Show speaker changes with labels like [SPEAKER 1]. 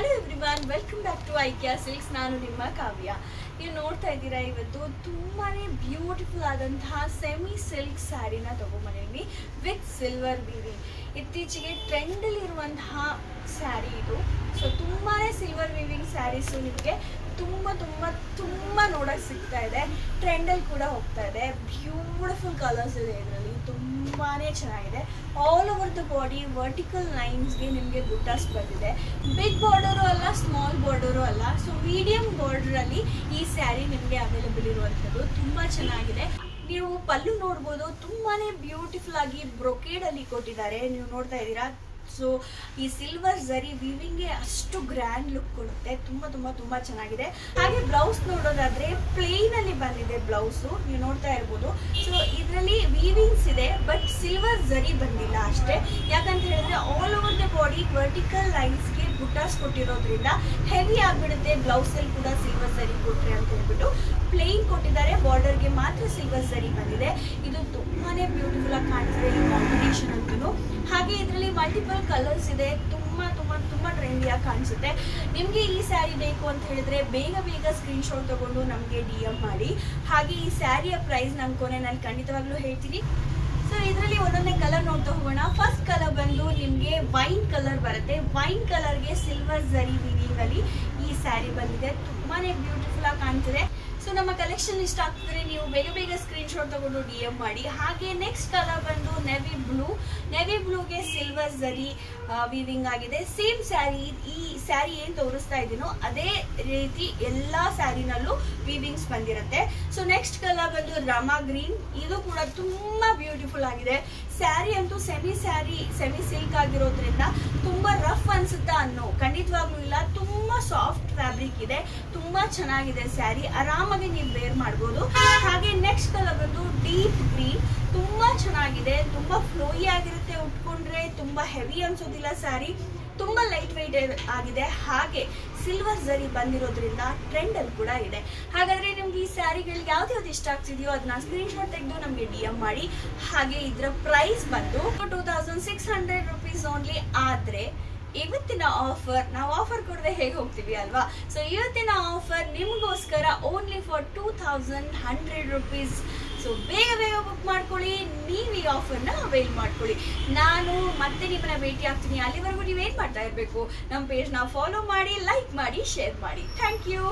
[SPEAKER 1] Hello everyone, welcome back to Aikya silks. ನಾನು ನಿಮ್ಮ ಕಾವ್ಯ. ನೀವು ನೋಡ್ತಾ ಇದ್ದೀರಾ, ಇವತ್ತು ತುಂಬಾ ಬ್ಯೂಟಿಫುಲ್ ಆದಂತಹ ಸೆಮಿ ಸಿಲ್ಕ್ ಸ್ಯಾರಿನ ತೊಗೊಂಬಂದಿದ್ದೀನಿ ವಿತ್ ಸಿಲ್ವರ್ ವೀವಿಂಗ್. ಇತ್ತೀಚೆಗೆ ಟ್ರೆಂಡಲ್ಲಿರುವಂತಹ ಸ್ಯಾರಿ ಇದು. ಸೊ ತುಂಬಾ ಸಿಲ್ವರ್ ವೀವಿಂಗ್ ಸ್ಯಾರೀಸು ನಿಮಗೆ ತುಂಬ ನೋಡೋಕ್ಕೆ ಸಿಗ್ತಾ ಇದೆ. ಟ್ರೆಂಡಲ್ಲಿ ಕೂಡ ಹೋಗ್ತಾ ಇದೆ. ಬ್ಯೂಟಿಫುಲ್ ಕಲರ್ಸ್ ಇದೆ ಇದರಲ್ಲಿ, ತುಂಬಾ ಚೆನ್ನಾಗಿದೆ. All over the body vertical ಲೈನ್ಸ್ಗೆ ನಿಮಗೆ ಬುಟ್ಟಾಸ್ ಬಂದಿದೆ. ಬಿಗ್ ಬಾರ್ಡರು ಅಲ್ಲ, ಸ್ಮಾಲ್ ಬಾರ್ಡರು ಅಲ್ಲ. ಸೊ ಮೀಡಿಯಂ ಬಾರ್ಡರಲ್ಲಿ ಈ ಸ್ಯಾರಿ ನಿಮಗೆ ಅವೈಲೇಬಲ್ ಇರುವಂಥದ್ದು. ತುಂಬ ಚೆನ್ನಾಗಿದೆ. ನೀವು ಪಲ್ಲು ನೋಡ್ಬೋದು, ತುಂಬಾ ಬ್ಯೂಟಿಫುಲ್ ಆಗಿ ಬ್ರೊಕೇಡಲ್ಲಿ ಕೊಟ್ಟಿದ್ದಾರೆ. ನೀವು ನೋಡ್ತಾ ಇದ್ದೀರಾ. ಸೊ ಈ ಸಿಲ್ವರ್ ಝರಿ ವೀವಿಂಗ್ಗೆ ಅಷ್ಟು ಗ್ರ್ಯಾಂಡ್ ಲುಕ್ ಕೊಡುತ್ತೆ. ತುಂಬ ಚೆನ್ನಾಗಿದೆ. ಹಾಗೆ ಬ್ಲೌಸ್ ನೋಡೋದಾದ್ರೆ ಪ್ಲೇನ್ ಅಲ್ಲಿ ಬಂದಿದೆ ಬ್ಲೌಸು, ನೀವು ನೋಡ್ತಾ ಇರ್ಬೋದು. ಸೊ ಇದರಲ್ಲಿ ವೀವಿಂಗ್ಸ್ ಇದೆ, ಬಟ್ ಸಿಲ್ವರ್ ಝರಿ ಬಂದಿಲ್ಲ ಅಷ್ಟೇ. ಯಾಕಂತ ಹೇಳಿದ್ರೆ all over the body vertical ಲೈನ್ಸ್ಗೆ ಬುಟ್ಟಾಸ್ ಕೊಟ್ಟಿರೋದ್ರಿಂದ ಹೆವಿ ಆಗಿಬಿಡುತ್ತೆ. ಬ್ಲೌಸಲ್ಲಿ ಕೂಡ ಸಿಲ್ವರ್ ಝರಿ ಕೊಟ್ರೆ ಅಂತ ಹೇಳ್ಬಿಟ್ಟು ಪ್ಲೇನ್ ಕೊಟ್ಟಿದ್ದಾರೆ. ಬಾರ್ಡರ್ಗೆ ಮಾತ್ರ ಸಿಲ್ವರ್ ಝರಿ ಬಂದಿದೆ. ಇದು ತುಂಬಾನೇ ಬ್ಯೂಟಿಫುಲ್ ಆಗಿ ಕಾಣಿಸಿದೆ ಈ ಕಾಂಬಿನೇಷನ್ ಅಂತೂ. ಹಾಗೆ ಇದರಲ್ಲಿ ಮಲ್ಟಿಪಲ್ ಕಲರ್ಸ್ ಇದೆ. ತುಂಬ ಟ್ರೆಂಡಿಯಾಗಿ ಕಾಣಿಸುತ್ತೆ. ನಿಮಗೆ ಈ ಸ್ಯಾರಿ ಬೇಕು ಅಂತ ಹೇಳಿದ್ರೆ ಬೇಗ ಸ್ಕ್ರೀನ್ಶಾಟ್ ತಗೊಂಡು ನಮಗೆ DM ಮಾಡಿ. ಹಾಗೆ ಈ ಸ್ಯಾರಿಯ ಪ್ರೈಸ್ ನಾನು ಕೊನೆಯಲ್ಲಿ ಖಂಡಿತವಾಗ್ಲೂ ಹೇಳ್ತೀನಿ. ಸೊ ಇದರಲ್ಲಿ ಒಂದೊಂದೇ ಕಲರ್ ನೋಡ್ತಾ ಹೋಗೋಣ. ಫಸ್ಟ್ ಕಲರ್ ಬಂದು ನಿಮಗೆ ವೈನ್ ಕಲರ್ ಬರುತ್ತೆ. ವೈನ್ ಕಲರ್ಗೆ ಸಿಲ್ವರ್ ಝರಿ ವೀವಿಂಗ್ ಅಲ್ಲಿ ಈ ಸ್ಯಾರಿ ಬಂದಿದೆ. ತುಂಬಾನೇ ಬ್ಯೂಟಿಫುಲ್ ಆಗಿ ಕಾಣ್ತಿದೆ. ಸೊ ನಮ್ಮ ಕಲೆಕ್ಷನ್ ಇಷ್ಟ ಆಗ್ತಿದ್ರೆ ನೀವು ಬೇಗ ಸ್ಕ್ರೀನ್ಶಾಟ್ ತಗೊಂಡು DM ಮಾಡಿ. ಹಾಗೆ ನೆಕ್ಸ್ಟ್ ಕಲರ್ ಬಂದು ನೆವಿ ಬ್ಲೂಗೆ ಸಿಲ್ವರ್ ಝರಿ ವೀವಿಂಗ್ ಆಗಿದೆ. ಸೇಮ್ ಸ್ಯಾರಿ, ಈ ಸ್ಯಾರಿ ಏನ್ ತೋರಿಸ್ತಾ ಇದ್ದೀನೋ ಅದೇ ರೀತಿ ಎಲ್ಲಾ ಸ್ಯಾರಿನಲ್ಲೂ ವೀವಿಂಗ್ಸ್ ಬಂದಿರುತ್ತೆ. ಸೊ ನೆಕ್ಸ್ಟ್ ಕಲರ್ ಬಂದು ರಾಮಾ ಗ್ರೀನ್. ಇದು ಕೂಡ ತುಂಬಾ ಬ್ಯೂಟಿಫುಲ್ ಆಗಿದೆ. ಸ್ಯಾರಿ ಅಂತೂ ಸೆಮಿ ಸಿಲ್ಕ್ ಆಗಿರೋದ್ರಿಂದ ತುಂಬಾ ರಫ್ ಅನ್ಸುತ್ತಾ ಅನ್ನೋ ಖಂಡಿತವಾಗ್ಲೂ ಇಲ್ಲ. ತುಂಬಾ ಸಾಫ್ಟ್ ಫ್ಯಾಬ್ರಿಕ್ ಇದೆ. ತುಂಬಾ ಚೆನ್ನಾಗಿದೆ ಸ್ಯಾರಿ, ಆರಾಮಾಗಿ ನೀವು ವೇರ್ ಮಾಡ್ಬೋದು. ಹಾಗೆ ನೆಕ್ಸ್ಟ್ ಕಲರ್ ಬಂದು ಡೀಪ್ ಗ್ರೀನ್. ತುಂಬಾ ಚೆನ್ನಾಗಿದೆ, ತುಂಬಾ ಫ್ಲೋಯಿ ಆಗಿರುತ್ತೆ. ಉಟ್ಕೊಂಡ್ರೆ ತುಂಬಾ ಹೆವಿ ಅನ್ಸೋದಿಲ್ಲ ಸ್ಯಾರಿ. ತುಂಬಾ ಲೈಟ್ ವೆಯ್ಟ್ ಆಗಿದೆ. ಹಾಗೆ ಸಿಲ್ವರ್ ಝರಿ ಬಂದಿರೋದ್ರಿಂದ ಟ್ರೆಂಡ್ ಅಲ್ಲಿ ಕೂಡ ಇದೆ. ಹಾಗಾದ್ರೆ ನಿಮ್ಗೆ ಈ ಸ್ಯಾರಿಗಳಿಗೆ ಯಾವ್ದು ಇಷ್ಟ ಆಗ್ತಿದೆಯೋ ಅದನ್ನ ಸ್ಕ್ರೀನ್ಶಾಟ್ ತೆಗೆದು ನಮಗೆ DM ಮಾಡಿ. ಹಾಗೆ ಇದರ ಪ್ರೈಸ್ ಬಂದು 2600 rupees ಓನ್ಲಿ. ಆದ್ರೆ ಇವತ್ತಿನ ಆಫರ್, ನಾವು ಆಫರ್ ಕೊಡದೆ ಹೇಗೆ ಹೋಗ್ತೀವಿ ಅಲ್ವಾ? ಸೊ ಇವತ್ತಿನ ಆಫರ್ ನಿಮಗೋಸ್ಕರ ಓನ್ಲಿ ಫಾರ್ 2100 rupees. ಸೊ ಬೇಗ ಬುಕ್ ಮಾಡ್ಕೊಳ್ಳಿ. ನೀವು ಈ ಆಫರ್ನ ಅವೈಲ್ ಮಾಡ್ಕೊಳ್ಳಿ. ನಾನು ಮತ್ತೆ ನಿಮ್ಮನ್ನ ಭೇಟಿ ಆಗ್ತೀನಿ. ಅಲ್ಲಿವರೆಗೂ ನೀವೇನು ಮಾಡ್ತಾ ಇರಬೇಕು, ನಮ್ಮ ಪೇಜ್ನ ಫಾಲೋ ಮಾಡಿ, ಲೈಕ್ ಮಾಡಿ, ಶೇರ್ ಮಾಡಿ. Thank you.